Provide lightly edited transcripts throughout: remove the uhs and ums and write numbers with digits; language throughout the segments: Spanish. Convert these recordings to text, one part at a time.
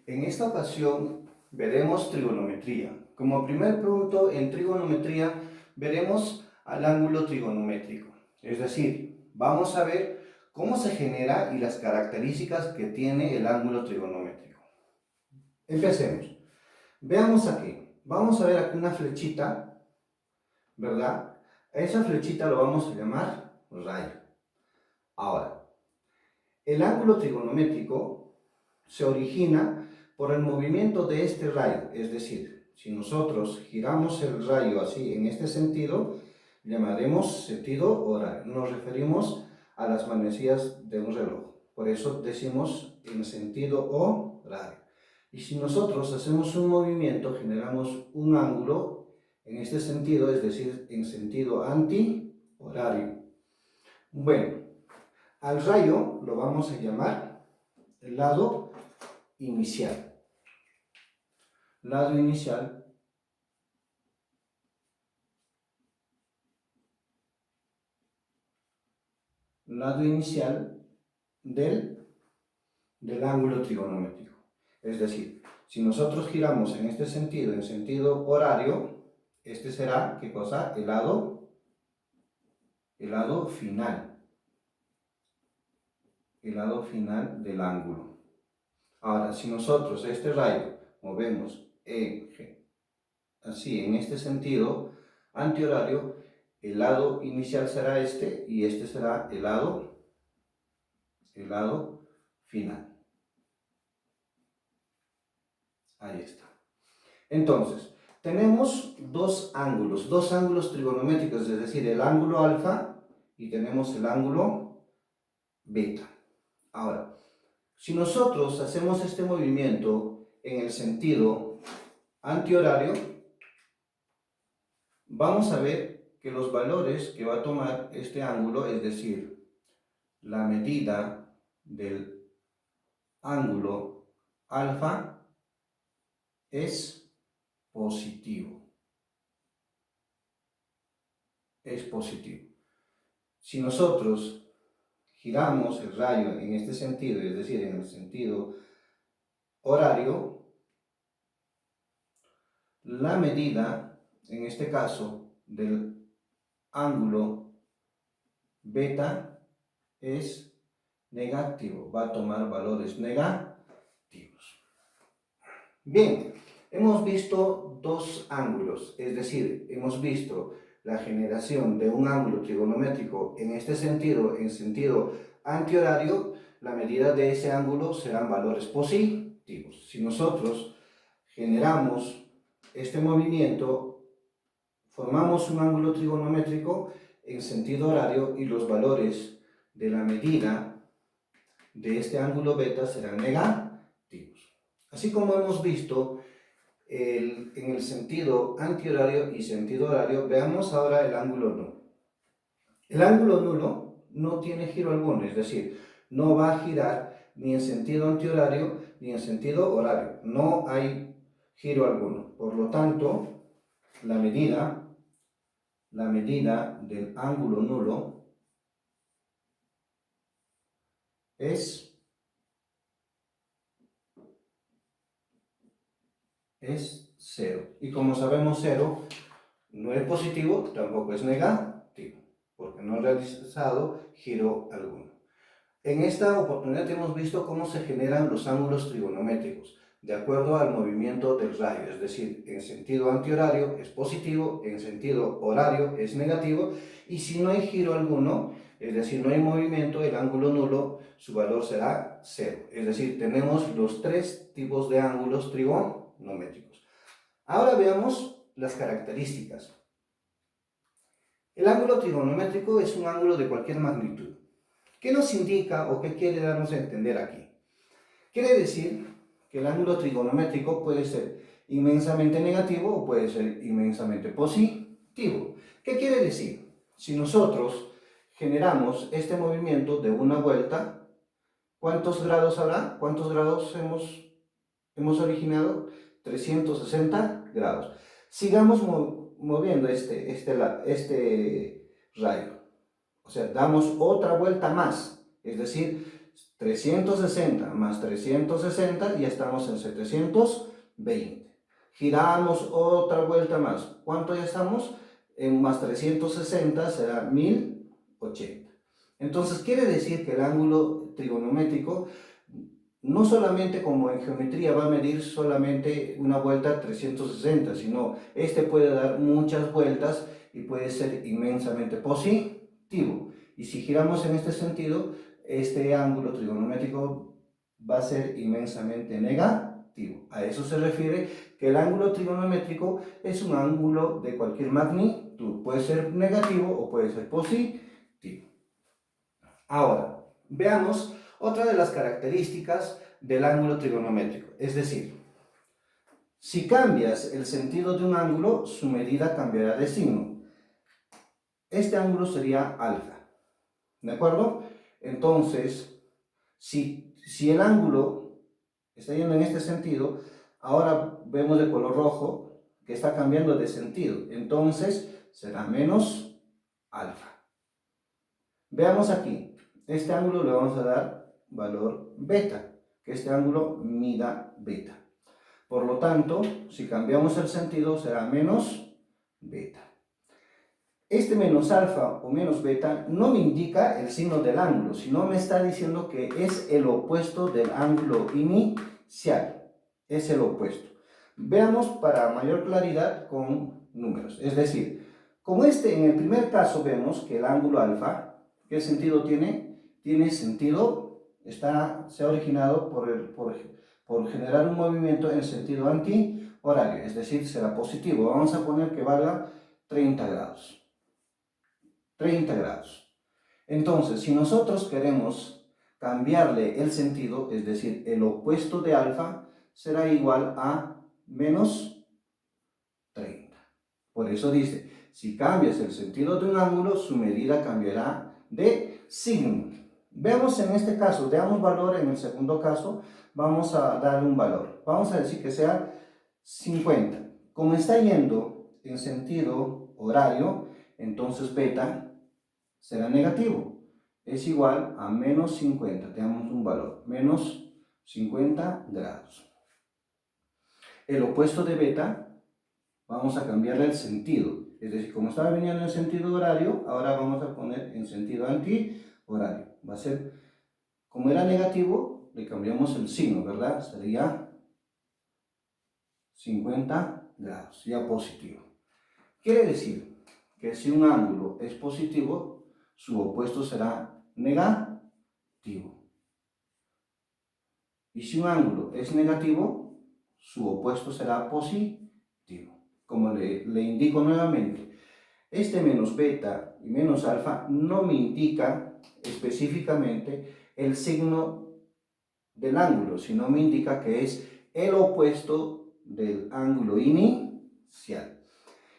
En esta ocasión veremos trigonometría. Como primer punto en trigonometría veremos al ángulo trigonométrico. Es decir, vamos a ver cómo se genera y las características que tiene el ángulo trigonométrico. Empecemos. Veamos aquí. Vamos a ver aquí una flechita, ¿verdad? A esa flechita lo vamos a llamar rayo. Ahora, el ángulo trigonométrico se origina por el movimiento de este rayo, es decir, si nosotros giramos el rayo así en este sentido, llamaremos sentido horario. Nos referimos a las manecillas de un reloj, por eso decimos en sentido horario. Y si nosotros hacemos un movimiento, generamos un ángulo en este sentido, es decir, en sentido antihorario. Bueno, al rayo lo vamos a llamar el lado inicial. Lado inicial del ángulo trigonométrico. Es decir, si nosotros giramos en este sentido, en sentido horario, este será, ¿qué cosa? El lado final. El lado final del ángulo. Ahora, si nosotros este rayo movemos así, en este sentido antihorario, el lado inicial será este y este será el lado final. Ahí está. Entonces, tenemos dos ángulos trigonométricos, es decir, el ángulo alfa y tenemos el ángulo beta. Ahora, si nosotros hacemos este movimiento en el sentido antihorario, vamos a ver que los valores que va a tomar este ángulo, es decir, la medida del ángulo alfa es positivo. Es positivo. Si nosotros giramos el rayo en este sentido, es decir, en el sentido horario, la medida, en este caso, del ángulo beta es negativo, va a tomar valores negativos. Bien, hemos visto dos ángulos, es decir, hemos visto la generación de un ángulo trigonométrico en este sentido, en sentido antihorario. La medida de ese ángulo serán valores positivos. Si nosotros generamos este movimiento, formamos un ángulo trigonométrico en sentido horario y los valores de la medida de este ángulo beta serán negativos. Así como hemos visto en el sentido antihorario y sentido horario, veamos ahora el ángulo nulo. El ángulo nulo no tiene giro alguno, es decir, no va a girar ni en sentido antihorario ni en sentido horario. No hay giro alguno. Por lo tanto, la medida del ángulo nulo es 0. Y como sabemos, 0 no es positivo, tampoco es negativo, porque no ha realizado giro alguno. En esta oportunidad hemos visto cómo se generan los ángulos trigonométricos, de acuerdo al movimiento del rayo, es decir, en sentido antihorario es positivo, en sentido horario es negativo, y si no hay giro alguno, es decir, no hay movimiento, el ángulo nulo, su valor será 0. Es decir, tenemos los tres tipos de ángulos trigonométricos. Ahora veamos las características. El ángulo trigonométrico es un ángulo de cualquier magnitud. ¿Qué nos indica o qué quiere darnos a entender aquí? Quiere decir que el ángulo trigonométrico puede ser inmensamente negativo o puede ser inmensamente positivo. ¿Qué quiere decir? Si nosotros generamos este movimiento de una vuelta, ¿cuántos grados habrá? ¿Cuántos grados hemos originado? 360 grados. Sigamos moviendo este rayo. O sea, damos otra vuelta más. Es decir, 360 más 360, ya estamos en 720. Giramos otra vuelta más. ¿Cuánto ya estamos? En más 360 será 1080. Entonces quiere decir que el ángulo trigonométrico no solamente como en geometría va a medir solamente una vuelta 360, sino este puede dar muchas vueltas y puede ser inmensamente positivo. Y si giramos en este sentido, este ángulo trigonométrico va a ser inmensamente negativo. A eso se refiere que el ángulo trigonométrico es un ángulo de cualquier magnitud. Puede ser negativo o puede ser positivo. Ahora, veamos otra de las características del ángulo trigonométrico. Es decir, si cambias el sentido de un ángulo, su medida cambiará de signo. Este ángulo sería alfa. ¿De acuerdo? Entonces, si el ángulo está yendo en este sentido, ahora vemos de color rojo que está cambiando de sentido. Entonces, será menos alfa. Veamos aquí. Este ángulo le vamos a dar valor beta, que este ángulo mida beta. Por lo tanto, si cambiamos el sentido, será menos beta. Este menos alfa o menos beta no me indica el signo del ángulo, sino me está diciendo que es el opuesto del ángulo inicial. Es el opuesto. Veamos para mayor claridad con números. Es decir, como en el primer caso vemos que el ángulo alfa, ¿qué sentido tiene? Tiene sentido, se ha originado por generar un movimiento en sentido antihorario, es decir, será positivo. Vamos a poner que valga 30 grados. 30 grados. Entonces, si nosotros queremos cambiarle el sentido, es decir, el opuesto de alfa, será igual a menos 30. Por eso dice, si cambias el sentido de un ángulo, su medida cambiará de signo. Veamos en este caso, damos valor en el segundo caso, vamos a darle un valor. Vamos a decir que sea 50. Como está yendo en sentido horario, entonces beta será negativo. Es igual a menos 50. Tenemos un valor, menos 50 grados. El opuesto de beta, vamos a cambiarle el sentido. Es decir, como estaba viniendo en sentido horario, ahora vamos a poner en sentido antihorario. Va a ser, como era negativo, le cambiamos el signo, ¿verdad? Sería 50 grados, ya positivo. Quiere decir que si un ángulo es positivo, su opuesto será negativo. Y si un ángulo es negativo, su opuesto será positivo. Como le indico nuevamente, este menos beta y menos alfa no me indica específicamente el signo del ángulo, sino me indica que es el opuesto del ángulo inicial.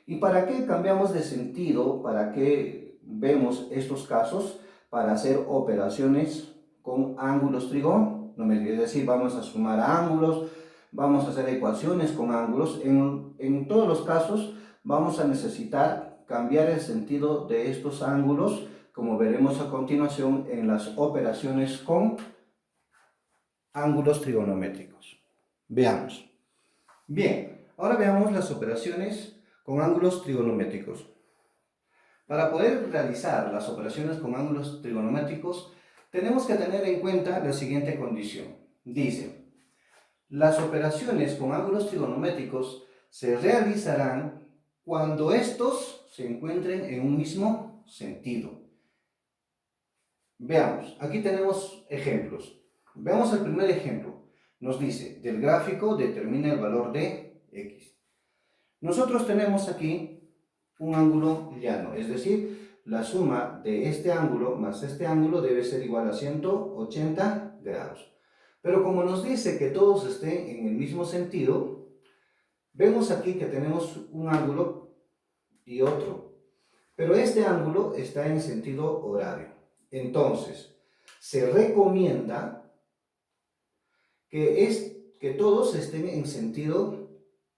¿Y para qué cambiamos de sentido? ¿Para qué vemos estos casos? Para hacer operaciones con ángulos trigonométricos, es decir, vamos a sumar ángulos, vamos a hacer ecuaciones con ángulos. En todos los casos vamos a necesitar cambiar el sentido de estos ángulos, como veremos a continuación en las operaciones con ángulos trigonométricos. Veamos. Bien, ahora veamos las operaciones con ángulos trigonométricos. Para poder realizar las operaciones con ángulos trigonométricos, tenemos que tener en cuenta la siguiente condición. Dice, las operaciones con ángulos trigonométricos se realizarán cuando estos se encuentren en un mismo sentido. Veamos, aquí tenemos ejemplos. Veamos el primer ejemplo. Nos dice, del gráfico determina el valor de x. Nosotros tenemos aquí un ángulo llano, es decir, la suma de este ángulo más este ángulo debe ser igual a 180 grados. Pero como nos dice que todos estén en el mismo sentido, vemos aquí que tenemos un ángulo y otro. Pero este ángulo está en sentido horario. Entonces, se recomienda que todos estén en sentido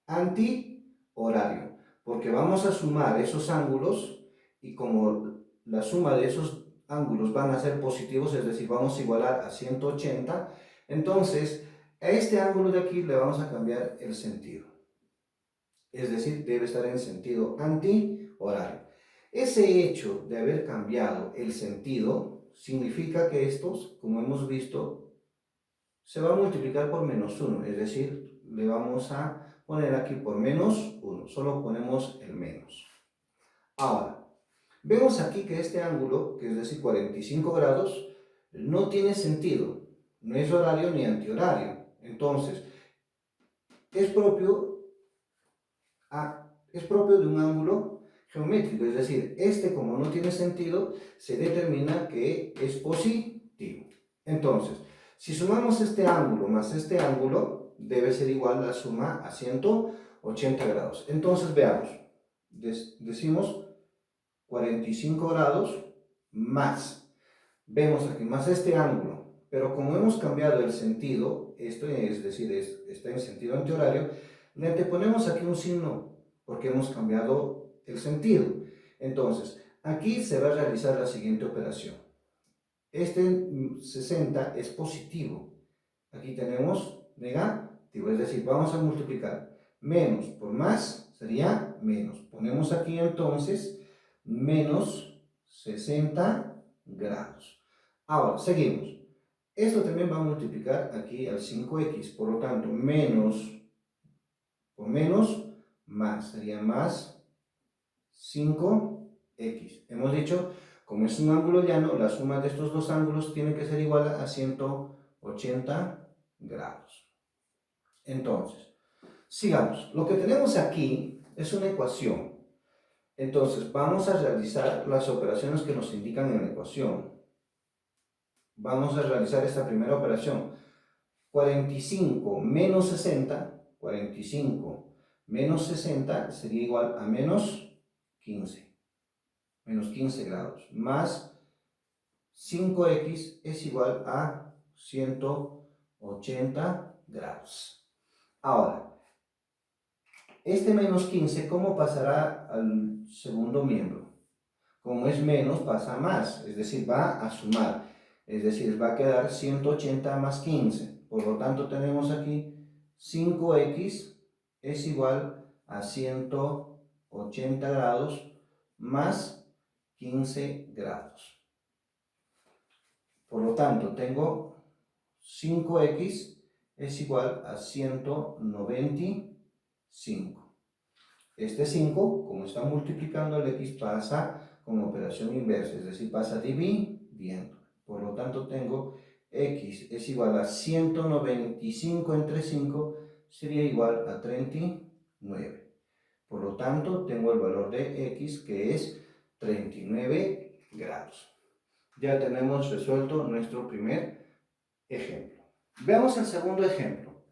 antihorario, porque vamos a sumar esos ángulos y como la suma de esos ángulos van a ser positivos, es decir, vamos a igualar a 180, entonces a este ángulo de aquí le vamos a cambiar el sentido. Es decir, debe estar en sentido antihorario. Ese hecho de haber cambiado el sentido significa que estos, como hemos visto, se va a multiplicar por menos 1, es decir, le vamos a poner aquí por menos 1, solo ponemos el menos. Ahora, vemos aquí que este ángulo, que es decir 45 grados, no tiene sentido, no es horario ni antihorario. Entonces, es propio de un ángulo geométrico, es decir, este como no tiene sentido, se determina que es positivo. Entonces, si sumamos este ángulo más este ángulo, debe ser igual la suma a 180 grados. Entonces, veamos, decimos 45 grados más, vemos aquí más este ángulo, pero como hemos cambiado el sentido, esto es decir, está en sentido antihorario, le anteponemos aquí un signo, porque hemos cambiado el sentido. Entonces, aquí se va a realizar la siguiente operación. Este 60 es positivo, aquí tenemos negativo, es decir, vamos a multiplicar menos por más, sería menos. Ponemos aquí entonces menos 60 grados. Ahora, seguimos. Esto también va a multiplicar aquí al 5x, por lo tanto, menos por menos, más, sería más 5x. Hemos dicho, como es un ángulo llano, la suma de estos dos ángulos tiene que ser igual a 180 grados. Entonces, sigamos. Lo que tenemos aquí es una ecuación. Entonces, vamos a realizar las operaciones que nos indican en la ecuación. Vamos a realizar esta primera operación. 45 menos 60, 45 menos 60 sería igual a menos 15 grados, más 5x es igual a 180 grados. Ahora, este menos 15, ¿cómo pasará al segundo miembro? Como es menos, pasa a más, es decir, va a sumar, es decir, va a quedar 180 más 15. Por lo tanto, tenemos aquí 5x es igual a 180 grados más 15 grados. Por lo tanto, tengo 5x es igual a 195. Este 5, como está multiplicando el x, pasa con operación inversa, es decir, pasa dividiendo. Por lo tanto, tengo x es igual a 195 entre 5, sería igual a 39. Por lo tanto, tengo el valor de x, que es 39 grados. Ya tenemos resuelto nuestro primer ejemplo. Veamos el segundo ejemplo.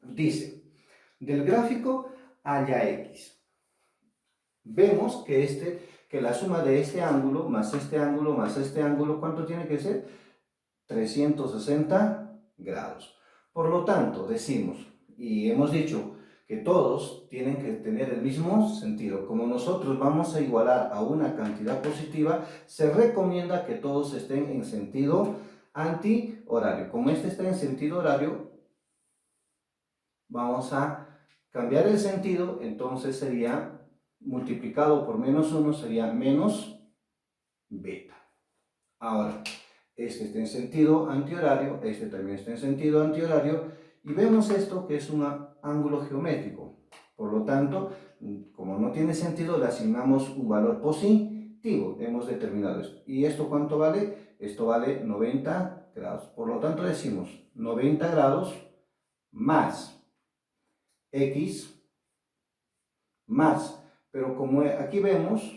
Dice, del gráfico haya x. Vemos que la suma de este ángulo más este ángulo más este ángulo, ¿cuánto tiene que ser? 360 grados. Por lo tanto, decimos, y hemos dicho que todos tienen que tener el mismo sentido. Como nosotros vamos a igualar a una cantidad positiva, se recomienda que todos estén en sentido antihorario. Como este está en sentido horario, vamos a cambiar el sentido, entonces sería multiplicado por menos 1, sería menos beta. Ahora, este está en sentido antihorario, este también está en sentido antihorario, y vemos esto que es un ángulo geométrico. Por lo tanto, como no tiene sentido, le asignamos un valor positivo. Hemos determinado esto. ¿Y esto cuánto vale? Esto vale 90 grados. Por lo tanto, decimos 90 grados más x más, pero como aquí vemos,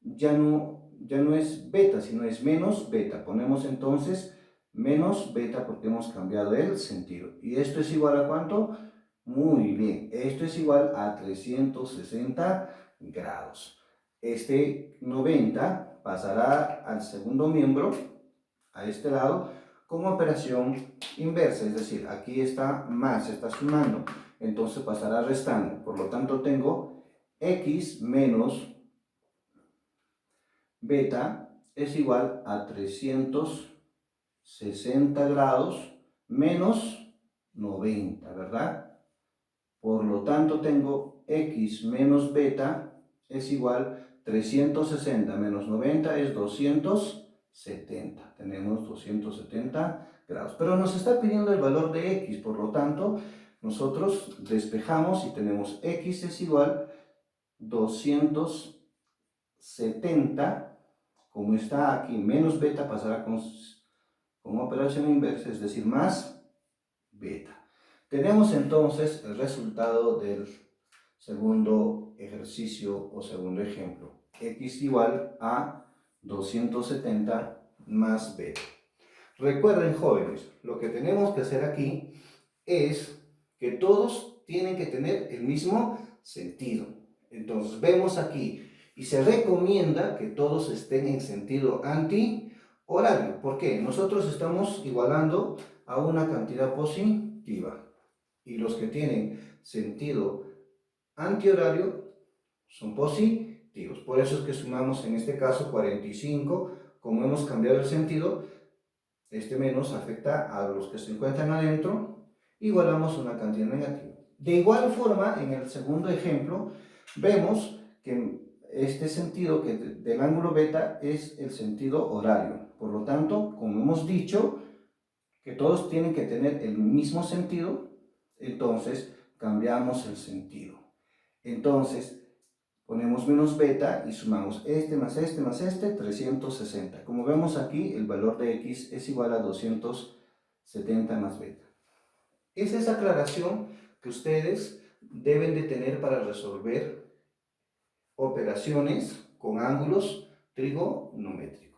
ya no es beta, sino es menos beta. Ponemos entonces menos beta porque hemos cambiado el sentido. ¿Y esto es igual a cuánto? Muy bien, esto es igual a 360 grados. Este 90 pasará al segundo miembro, a este lado, con operación inversa, es decir, aquí está más, está sumando, entonces pasará restando. Por lo tanto, tengo x menos beta es igual a 360 grados menos 90, ¿verdad? Por lo tanto, tengo x menos beta es igual a 360 menos 90 es 270. Tenemos 270 grados. Pero nos está pidiendo el valor de x, por lo tanto, nosotros despejamos y tenemos x es igual a 270, como está aquí, menos beta pasará con operación inversa, es decir, más beta. Tenemos entonces el resultado del segundo ejercicio o segundo ejemplo. X igual a 270 más beta. Recuerden, jóvenes, lo que tenemos que hacer aquí es que todos tienen que tener el mismo sentido. Entonces vemos aquí y se recomienda que todos estén en sentido antihorario. ¿Por qué? Nosotros estamos igualando a una cantidad positiva y los que tienen sentido antihorario son positivos. Por eso es que sumamos en este caso 45. Como hemos cambiado el sentido, este menos afecta a los que se encuentran adentro, igualamos una cantidad negativa. De igual forma, en el segundo ejemplo, vemos que este sentido que del ángulo beta es el sentido horario. Por lo tanto, como hemos dicho, que todos tienen que tener el mismo sentido, entonces cambiamos el sentido. Entonces, ponemos menos beta y sumamos este más este más este, 360. Como vemos aquí, el valor de x es igual a 270 más beta. Es esa aclaración que ustedes deben de tener para resolver operaciones con ángulos trigonométricos.